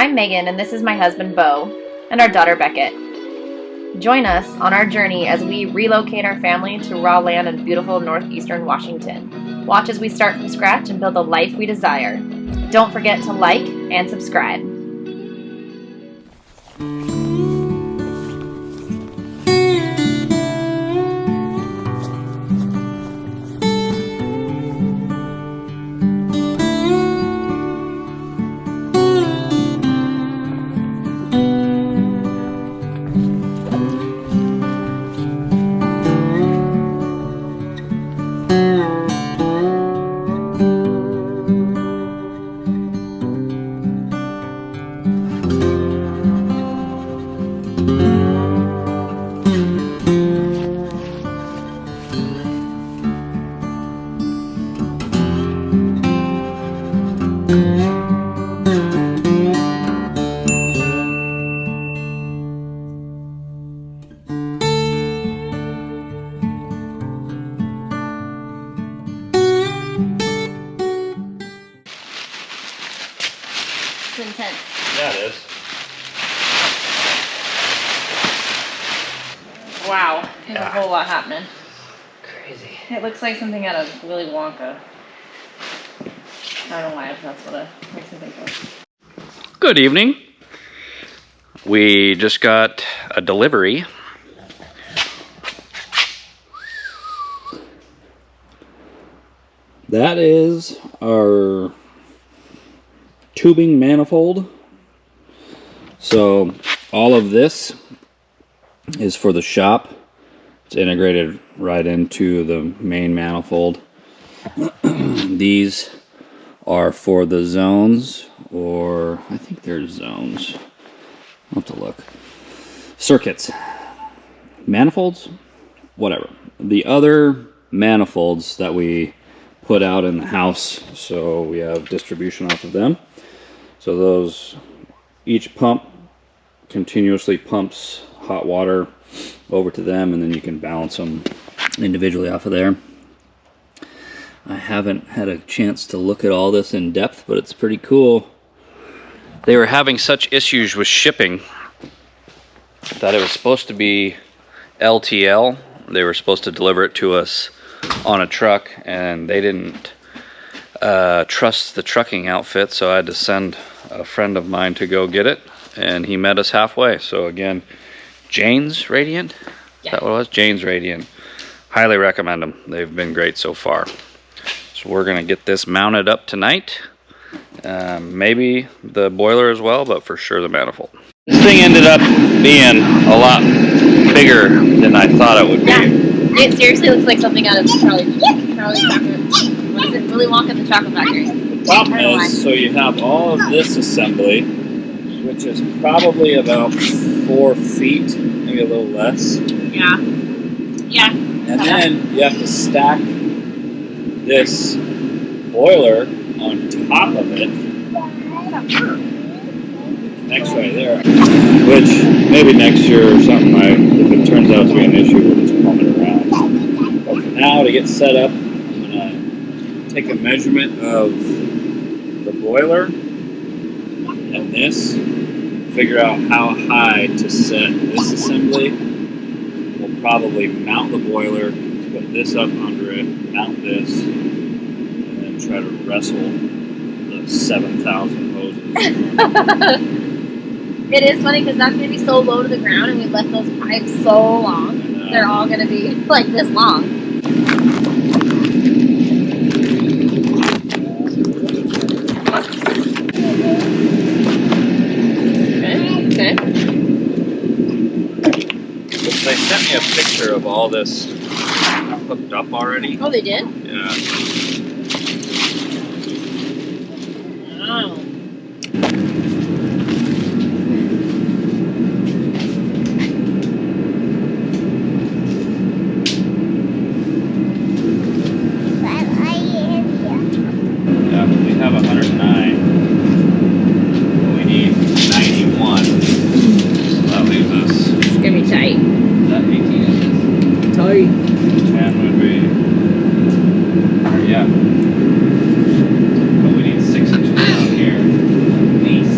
I'm Megan, and this is my husband, Beau, and our daughter, Beckett. Join us on our journey as we relocate our family to raw land in beautiful northeastern Washington. Watch as we start from scratch and build the life we desire. Don't forget to like and subscribe. It's intense. Yeah, it is. Wow, there's a whole lot happening. Crazy. It looks like something out of Willy Wonka. I don't know why, that's what it makes me think of. Good evening. We just got a delivery. That is our tubing manifold. So all of this is for the shop. It's integrated right into the main manifold. These are for the zones, or I think they're zones. I'll have to look. Circuits. Manifolds? Whatever. The other manifolds that we put out in the house, so we have distribution off of them. So those, each pump continuously pumps hot water over to them, and then you can balance them individually off of there. I haven't had a chance to look at all this in depth, but it's pretty cool. They were having such issues with shipping that it was supposed to be LTL. They were supposed to deliver it to us on a truck, and they didn't trust the trucking outfit, so I had to send a friend of mine to go get it, and he met us halfway. So again, Jane's Radiant? Yeah. Is that what it was? Jane's Radiant. Highly recommend them. They've been great so far. So we're going to get this mounted up tonight. Maybe the boiler as well, but for sure the manifold. This thing ended up being a lot bigger than I thought it would be. Yeah, it seriously looks like something out of Charlie's Chocolate. What is it? Willy Wonka and the Chocolate Factory. The problem is, so you have all of this assembly, which is probably about 4 feet, maybe a little less. Yeah. Yeah. And then you have to stack this boiler on top of it. Next right there. Which maybe next year or something, if it turns out to be an issue, we'll just pump it around. But for now, to get set up, I'm going to take a measurement of the boiler and this, figure out how high to set this assembly. We'll probably mount the boiler, put this up under it, mount this, and then try to wrestle the 7,000 hoses. It is funny because that's going to be so low to the ground, and we left those pipes so long. They're all going to be like this long. Okay. They sent me a picture of all this hooked up already. Oh, they did? Yeah. Oh. Yeah, we have 109. We need 91. So that leaves us. It's going to be tight. Is that 18 inches? Tight. 10 would be. Or yeah. But we need 6 inches down here. At least.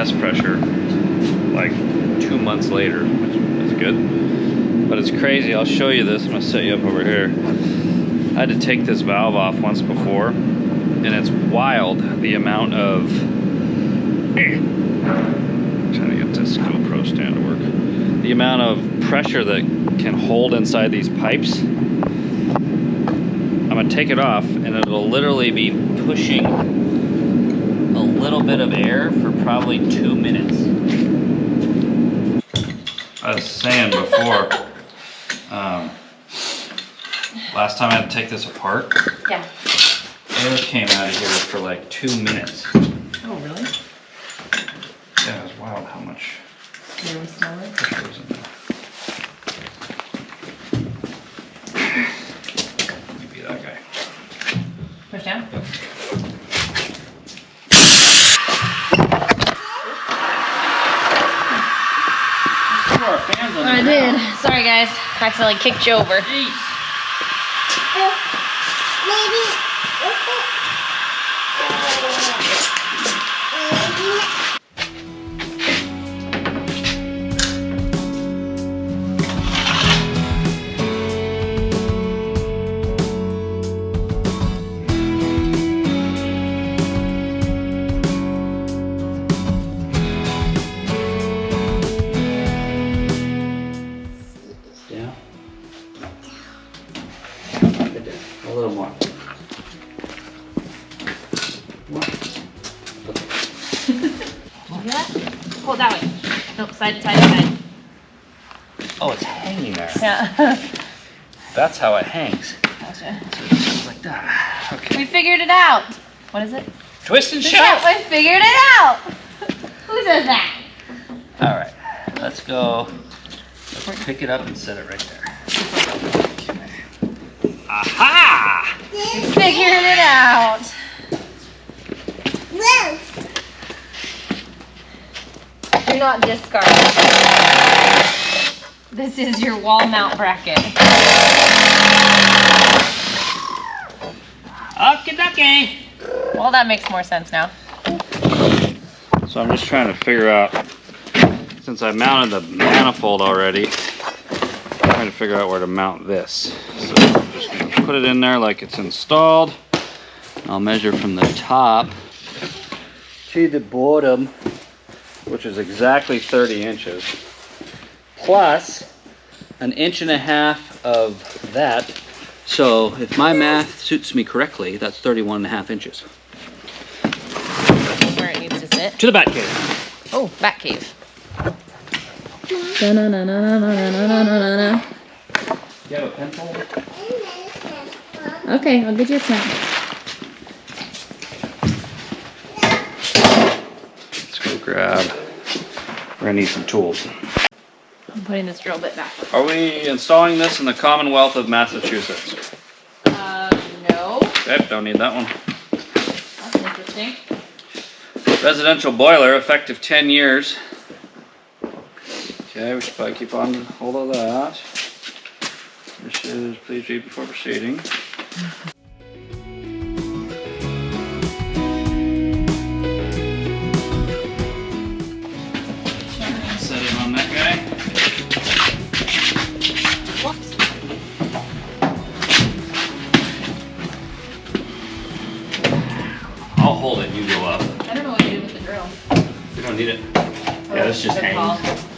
test pressure like 2 months later, which is good. But it's crazy. I'll show you this. I'm gonna set you up over here. I had to take this valve off once before, and it's wild the amount of trying to get this GoPro stand to work. The amount of pressure that can hold inside these pipes. I'm gonna take it off, and it'll literally be pushing a little bit of air for probably 2 minutes. I was saying before, last time I had to take this apart, Yeah. air came out of here for like 2 minutes. Oh, really? Yeah, it was wild how much Can we smell it? pressure was in there. Let me be that guy. Push down? Yep. I did. Sorry, guys. I accidentally kicked you over. Yeah. A little more. You that? Hold that way. Nope, side to side to side. Oh, it's hanging there. Yeah. That's how it hangs. Gotcha. So it just like that. Okay. We figured it out. What is it? Twist and shout. We figured it out. Who says that? All right. Let's go. Let's pick it up and set it right there. Okay. Aha! We figured it out. You're not discarding. This is your wall mount bracket. Okie dokie. Well, that makes more sense now. So I'm just trying to figure out, since I mounted the manifold already, I'm trying to figure out where to mount this. So I'm just going to put it in there like it's installed. I'll measure from the top to the bottom, which is exactly 30 inches, plus 1.5 inches of that. So if my math suits me correctly, that's 31.5 inches. Where it needs to sit. To the bat cave. Oh, bat cave. You have a pencil? Okay, I'll get you a snack. Let's go grab. We're gonna need some tools. I'm putting this drill bit back. Are we installing this in the Commonwealth of Massachusetts? No. Okay, don't need that one. That's interesting. Residential boiler, effective 10 years. Okay, we should probably keep on hold of that. This is, please read before proceeding. Set it on that guy. Whoops. I'll hold it, you go up. I don't know what you did with the drill. We don't need it. Yeah, this just Good call. hangs.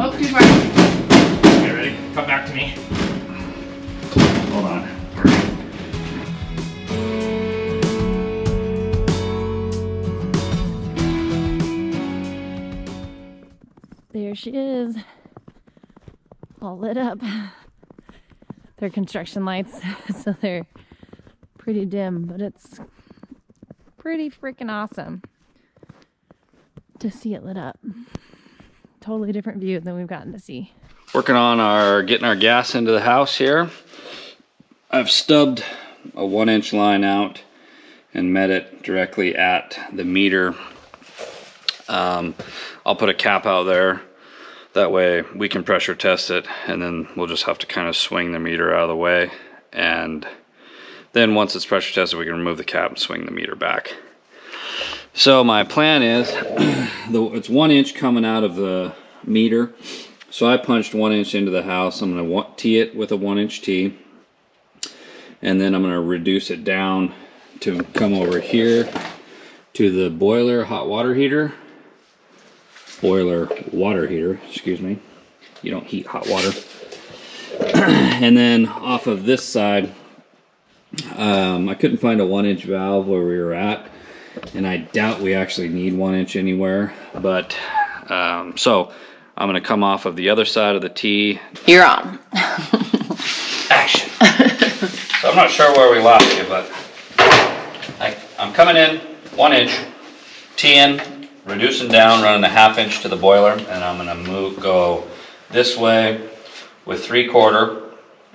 Oh, too far. Okay, ready? Come back to me. Hold on. There she is. All lit up. They're construction lights, so they're pretty dim, but it's pretty freaking awesome to see it lit up. Totally different view than we've gotten to see. Working on getting our gas into the house here. I've stubbed a 1-inch line out and met it directly at the meter. I'll put a cap out there, That way we can pressure test it, and then we'll just have to kind of swing the meter out of the way. And then once it's pressure tested, we can remove the cap and swing the meter back. So my plan is, it's 1 inch coming out of the meter. So I punched 1 inch into the house. I'm going to tee it with a 1 inch tee. And then I'm going to reduce it down to come over here to the boiler hot water heater. Boiler water heater, excuse me. You don't heat hot water. And then off of this side, I couldn't find a 1 inch valve where we were at, and I doubt we actually need 1 inch anywhere. But so I'm going to come off of the other side of the T. You're on. Action. So I'm not sure where we lost you, but I'm coming in 1 inch, T-in, reducing down, running a 1/2 inch to the boiler, and I'm going to go this way with 3/4,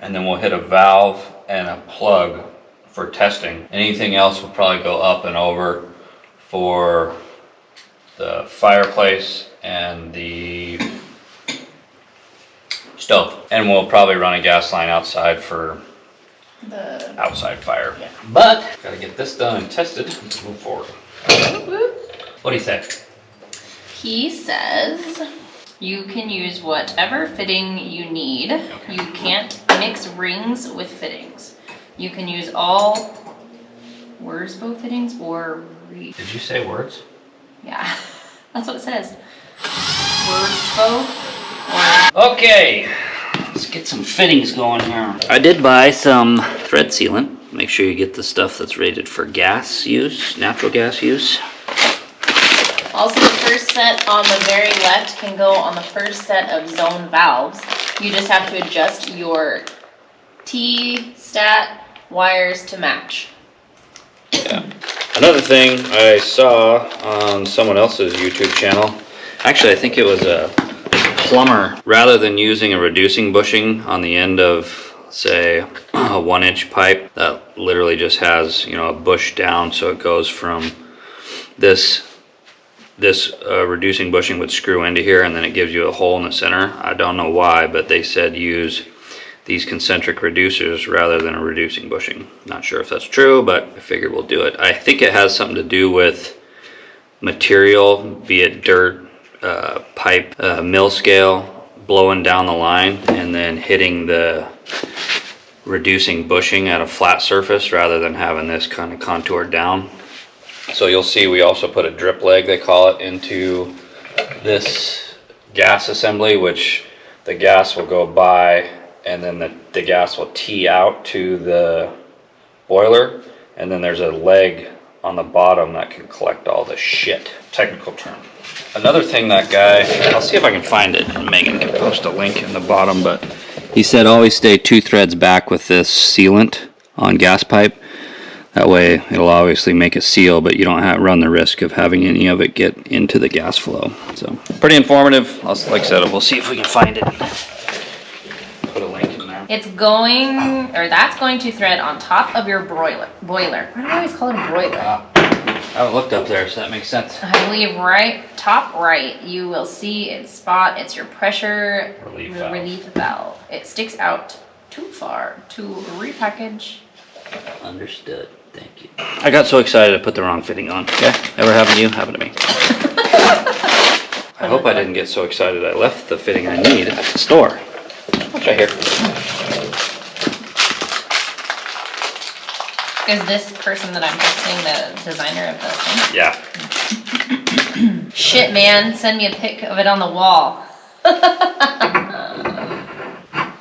and then we'll hit a valve and a plug for testing. Anything else will probably go up and over for the fireplace and the stove. And we'll probably run a gas line outside for the outside fire. Yeah. But gotta get this done and tested to move forward. What do you say? He says you can use whatever fitting you need. Okay. You can't mix rings with fittings. You can use all Beau fittings or Did you say words? Yeah, that's what it says. Beau or... Okay, let's get some fittings going here. I did buy some thread sealant. Make sure you get the stuff that's rated for gas use, natural gas use. Also, the first set on the very left can go on the first set of zone valves. You just have to adjust your T-stat wires to match. Yeah. Another thing I saw on someone else's YouTube channel, actually I think it was a plumber, rather than using a reducing bushing on the end of, say, a 1 inch pipe that literally just has, you know, a bush down, so it goes from this reducing bushing would screw into here, and then it gives you a hole in the center. I don't know why, but they said use these concentric reducers rather than a reducing bushing. Not sure if that's true, but I figured we'll do it. I think it has something to do with material, be it dirt, pipe, mill scale, blowing down the line and then hitting the reducing bushing at a flat surface rather than having this kind of contoured down. So you'll see we also put a drip leg, they call it, into this gas assembly, which the gas will go by and then the gas will tee out to the boiler, and then there's a leg on the bottom that can collect all the shit. Technical term. Another thing that guy, I'll see if I can find it, and Megan can post a link in the bottom, but he said always stay 2 threads back with this sealant on gas pipe. That way it'll obviously make a seal, but you don't run the risk of having any of it get into the gas flow. So pretty informative. Like I said, we'll see if we can find it. Put a link in there. It's going, or that's going to thread on top of your boiler. Why do I always call it a broiler? I haven't looked up there, so that makes sense. I believe top right, you will see its spot. It's your pressure relief valve. It sticks out too far to repackage. Understood. Thank you. I got so excited I put the wrong fitting on. Okay? Ever happened to you? Happened to me. I hope I didn't get so excited I left the fitting I need at the store. What's right here? Is this person that I'm testing the designer of the thing? Yeah. Shit, man. Send me a pic of it on the wall.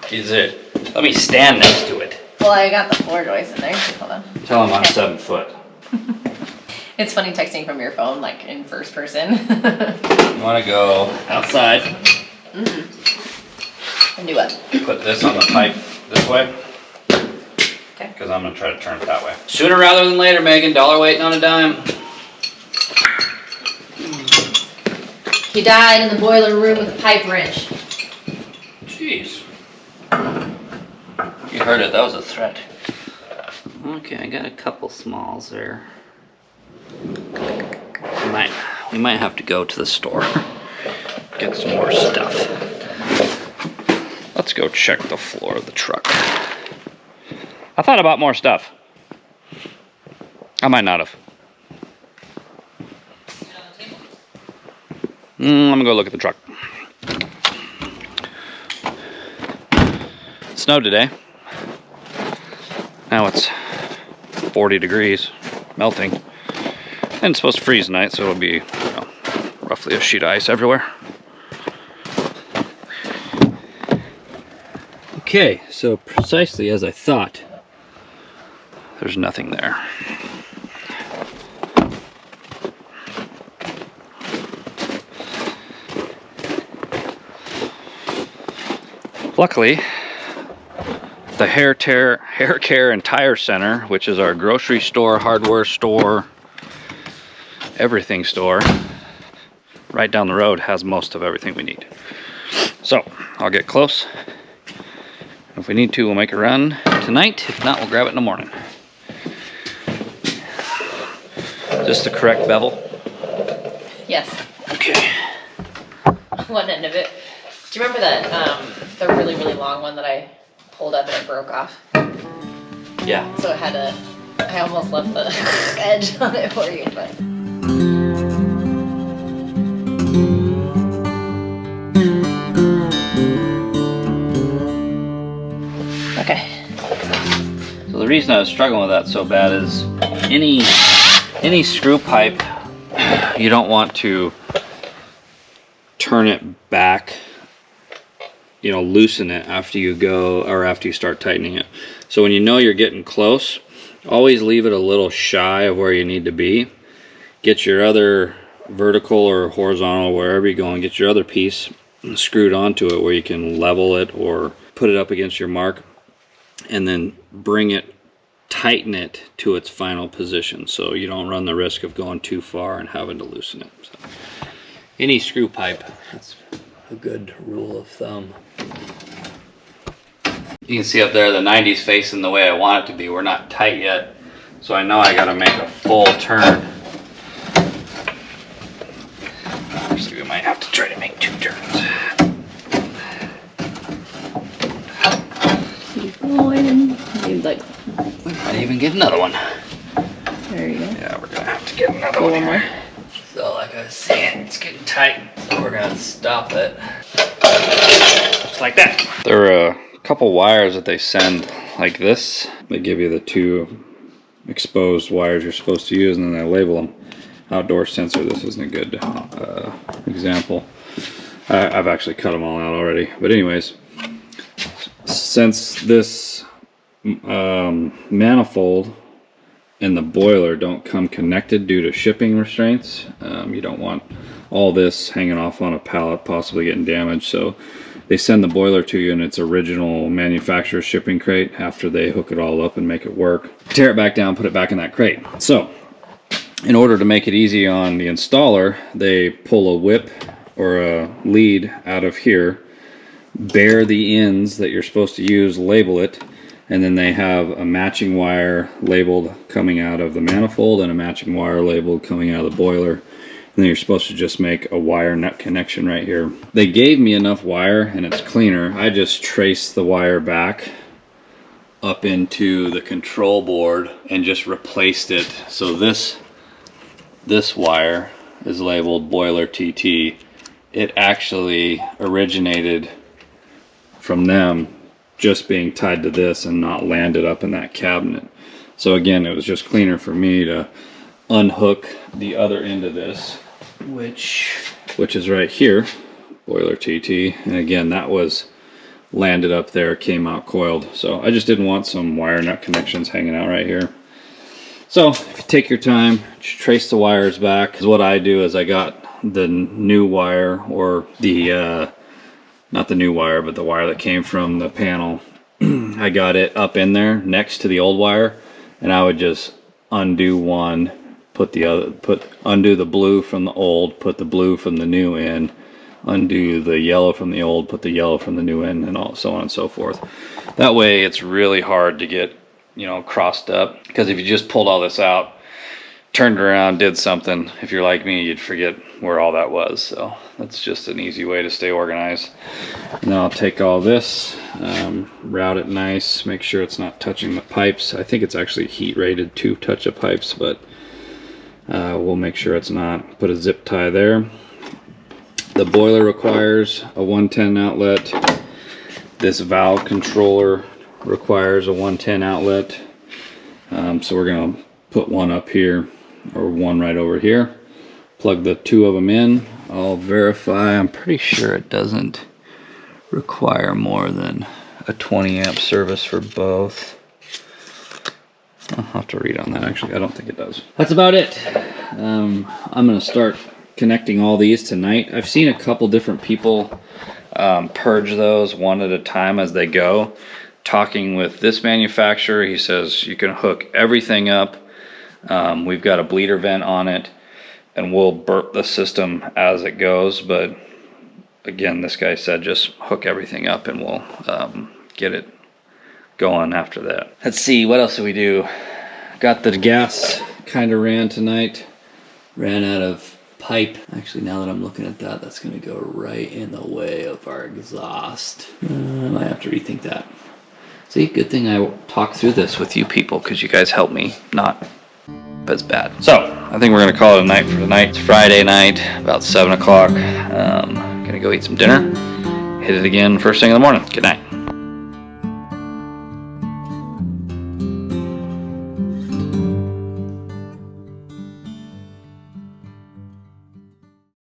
Is it? Let me stand next to it. Well, I got the floor joist in there. Hold on. Tell him I'm 7 foot. It's funny texting from your phone, like in first person. You want to go outside? And do what? Put this on the pipe this way. Okay. Because I'm going to try to turn it that way. Sooner rather than later, Megan. $1 waiting on a dime. He died in the boiler room with a pipe wrench. Jeez. You heard it, that was a threat. Okay, I got a couple smalls there. We might have to go to the store, get some more stuff. Let's go check the floor of the truck. I thought about more stuff. I might not have. I'm gonna go look at the truck. It snowed today. Now it's 40 degrees, melting. And it's supposed to freeze tonight, so it'll be, roughly a sheet of ice everywhere. Okay, so precisely as I thought, there's nothing there. Luckily, the Hair Care and Tire Center, which is our grocery store, hardware store, everything store, right down the road, has most of everything we need. So I'll get close. If we need to, we'll make a run tonight. If not, we'll grab it in the morning. Is this the correct bevel? Yes. Okay. One end of it. Do you remember that the really, really long one that I pulled up and it broke off? Yeah. So it had I almost left the edge on it for you, but. Okay. So the reason I was struggling with that so bad is any screw pipe, you don't want to turn it back, loosen it after you go or after you start tightening it. So when you know you're getting close, always leave it a little shy of where you need to be. Get your other vertical or horizontal, wherever you're going, get your other piece screwed onto it where you can level it or put it up against your mark, and then tighten it to its final position so you don't run the risk of going too far and having to loosen it. So, any screw pipe, that's a good rule of thumb. You can see up there the 90's facing the way I want it to be. We're not tight yet, so I know I got to make a full turn. Actually, we might have to try to make 2 turns. Keep going. We might even get another one. There you go. Yeah, we're gonna have to get another Go one more. here. So like I was saying, it's getting tight, so we're gonna stop it. Just like that. There are a couple wires that they send like this. They give you the 2 exposed wires you're supposed to use, and then they label them. Outdoor sensor, this isn't a good example. I've actually cut them all out already. But anyways, since this manifold and the boiler don't come connected due to shipping restraints, you don't want all this hanging off on a pallet possibly getting damaged, so they send the boiler to you in its original manufacturer's shipping crate after they hook it all up and make it work. Tear it back down, put it back in that crate. So in order to make it easy on the installer, they pull a whip or a lead out of here, bare the ends that you're supposed to use, label it, and then they have a matching wire labeled coming out of the manifold and a matching wire labeled coming out of the boiler. And then you're supposed to just make a wire nut connection right here. They gave me enough wire and it's cleaner. I just traced the wire back up into the control board and just replaced it. So this wire is labeled boiler TT. It actually originated from them just being tied to this and not landed up in that cabinet. So again, it was just cleaner for me to unhook the other end of this, which is right here, boiler TT. And again, that was landed up there, came out coiled. So I just didn't want some wire nut connections hanging out right here. So if you take your time, trace the wires back. Because what I do is I got the new wire, or the not the new wire, but the wire that came from the panel. I got it up in there next to the old wire, and I would just undo one, undo the blue from the old, put the blue from the new in, undo the yellow from the old, put the yellow from the new in, and all so on and so forth. That way it's really hard to get, crossed up, because if you just pulled all this out, turned around, did something. If you're like me, you'd forget where all that was. So that's just an easy way to stay organized. And then I'll take all this, route it nice, make sure it's not touching the pipes. I think it's actually heat rated to touch the pipes, but we'll make sure it's not. Put a zip tie there. The boiler requires a 110 outlet. This valve controller requires a 110 outlet. So we're gonna put one up here, or one right over here. Plug the two of them in. I'll verify. I'm pretty sure it doesn't require more than a 20 amp service for both. I'll have to read on that. Actually, I don't think it does. That's about it. I'm gonna start connecting all these tonight. I've seen a couple different people purge those one at a time as they go. Talking with this manufacturer, he says you can hook everything up. We've got a bleeder vent on it, and we'll burp the system as it goes. But again, this guy said just hook everything up and we'll get it going after that. Let's see, what else do we do? Got the gas kind of ran tonight. Ran out of pipe. Actually, now that I'm looking at that, that's going to go right in the way of our exhaust. I might have to rethink that. See, good thing I talked through this with you people, because you guys helped me not. But it's bad. So I think we're gonna call it a night for tonight. It's Friday night, about 7 o'clock. Gonna go eat some dinner. Hit it again first thing in the morning. Good night.